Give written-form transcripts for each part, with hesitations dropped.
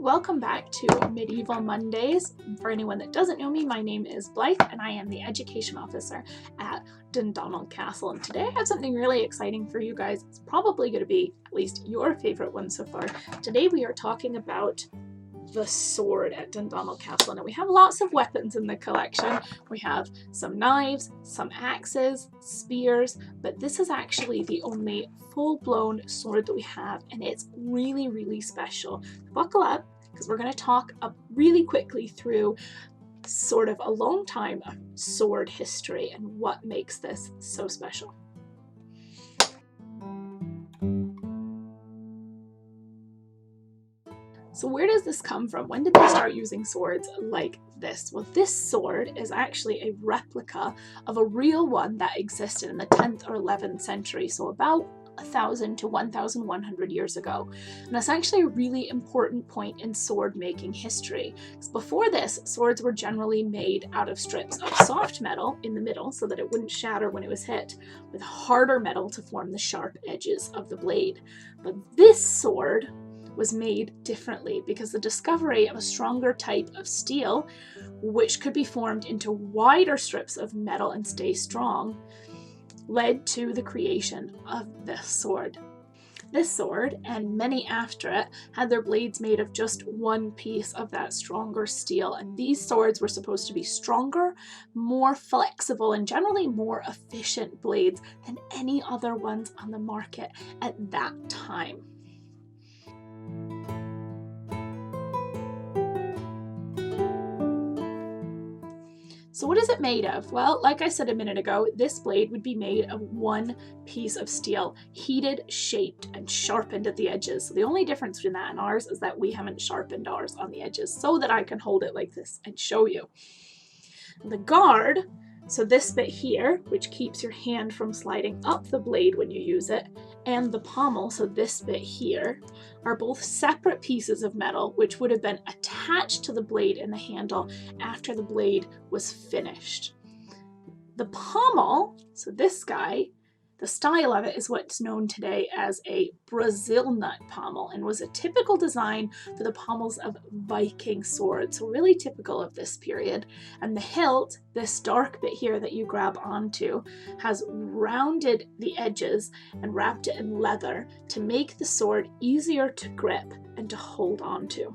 welcome back to Medieval Mondays. For anyone that doesn't know me, my name is Blythe and I am the Education Officer at Dundonald Castle. And today I have something really exciting for you guys. It's probably going to be at least your favorite one so far. Today we are talking about the sword at Dundonald Castle. Now we have lots of weapons in the collection. We have some knives, some axes, spears, but this is actually the only full-blown sword that we have, and it's really, really special. Buckle up, because we're going to talk really quickly through sort of a long time of sword history and what makes this so special. So where does this come from? When did they start using swords like this? Well, this sword is actually a replica of a real one that existed in the 10th or 11th century, so about 1,000 to 1,100 years ago. And that's actually a really important point in sword making history. Because before this, swords were generally made out of strips of soft metal in the middle so that it wouldn't shatter when it was hit, with harder metal to form the sharp edges of the blade. But this sword was made differently because the discovery of a stronger type of steel, which could be formed into wider strips of metal and stay strong, led to the creation of this sword. This sword, and many after it, had their blades made of just one piece of that stronger steel, and these swords were supposed to be stronger, more flexible, and generally more efficient blades than any other ones on the market at that time. So what is it made of? Well, like I said a minute ago, this blade would be made of one piece of steel, heated, shaped, and sharpened at the edges. So the only difference between that and ours is that we haven't sharpened ours on the edges so that I can hold it like this and show you. The guard, so this bit here, which keeps your hand from sliding up the blade when you use it, and the pommel, so this bit here, are both separate pieces of metal which would have been attached to the blade and the handle after the blade was finished. The pommel, so this guy, the style of it is what's known today as a Brazil nut pommel and was a typical design for the pommels of Viking swords, so really typical of this period. And the hilt, this dark bit here that you grab onto, has rounded the edges and wrapped it in leather to make the sword easier to grip and to hold onto.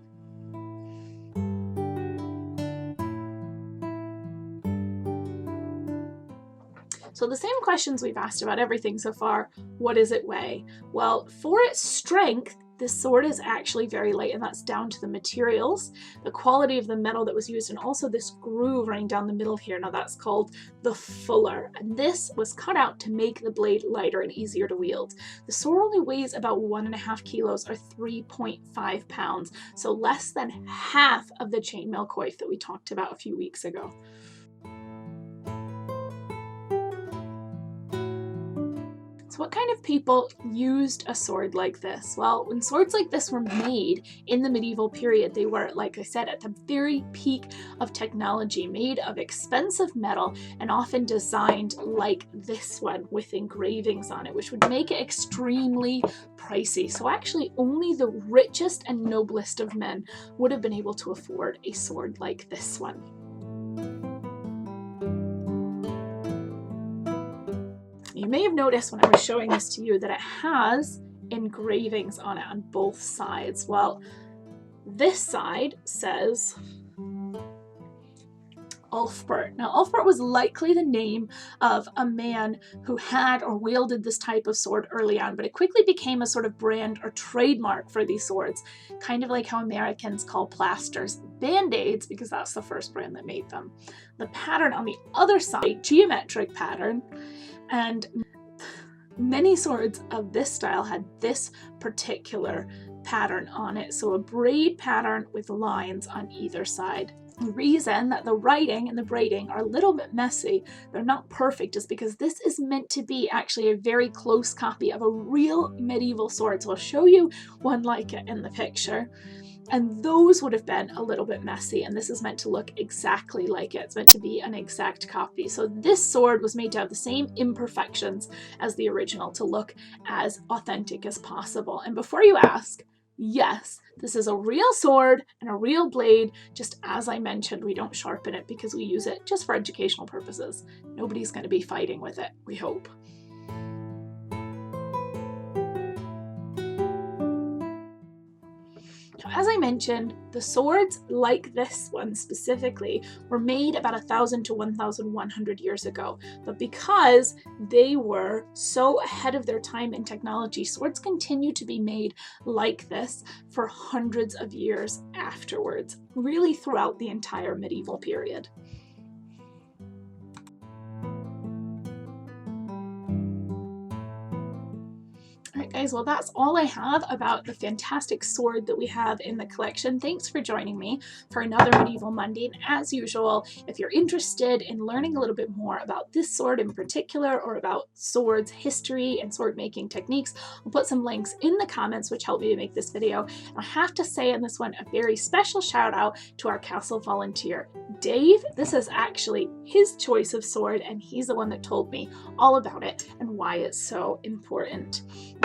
So the same questions we've asked about everything so far. What does it weigh? Well, for its strength, this sword is actually very light, and that's down to the materials, the quality of the metal that was used, and also this groove running down the middle here. Now that's called the fuller, and this was cut out to make the blade lighter and easier to wield. The sword only weighs about 1.5 kilos or 3.5 pounds, so less than half of the chainmail coif that we talked about a few weeks ago. So what kind of people used a sword like this? Well, when swords like this were made in the medieval period, they were, like I said, at the very peak of technology, made of expensive metal and often designed like this one with engravings on it, which would make it extremely pricey. So actually only the richest and noblest of men would have been able to afford a sword like this one. You may have noticed when I was showing this to you that it has engravings on it on both sides. Well, this side says Ulfberhth. Now, Ulfberhth was likely the name of a man who had or wielded this type of sword early on, but it quickly became a sort of brand or trademark for these swords, kind of like how Americans call plasters Band-Aids, because that's the first brand that made them. The pattern on the other side, geometric pattern, and many swords of this style had this particular pattern on it, so a braid pattern with lines on either side. The reason that the writing and the braiding are a little bit messy, they're not perfect, is because this is meant to be actually a very close copy of a real medieval sword. So I'll show you one like it in the picture. And those would have been a little bit messy, and this is meant to look exactly like it. It's meant to be an exact copy. So this sword was made to have the same imperfections as the original to look as authentic as possible. And before you ask, Yes, this is a real sword and a real blade. Just as I mentioned, we don't sharpen it because we use it just for educational purposes. Nobody's going to be fighting with it, we hope. As I mentioned, the swords like this one specifically were made about 1,000 to 1,100 years ago. But because they were so ahead of their time in technology, swords continue to be made like this for hundreds of years afterwards, really throughout the entire medieval period. Alright guys, well that's all I have about the fantastic sword that we have in the collection. Thanks for joining me for another Medieval Monday, and as usual, if you're interested in learning a little bit more about this sword in particular, or about swords history and sword making techniques, I'll put some links in the comments which helped me to make this video. And I have to say in this one a very special shout out to our castle volunteer, Dave. This is actually his choice of sword, and he's the one that told me all about it and why it's so important.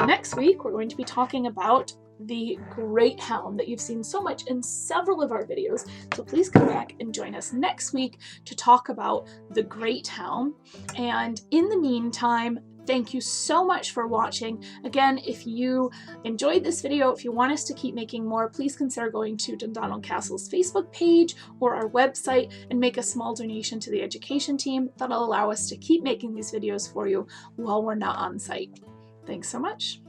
Next week, we're going to be talking about the Great Helm that you've seen so much in several of our videos. So please come back and join us next week to talk about the Great Helm. And in the meantime, thank you so much for watching. Again, if you enjoyed this video, if you want us to keep making more, please consider going to Dundonald Castle's Facebook page or our website and make a small donation to the education team. That'll allow us to keep making these videos for you while we're not on site. Thanks so much.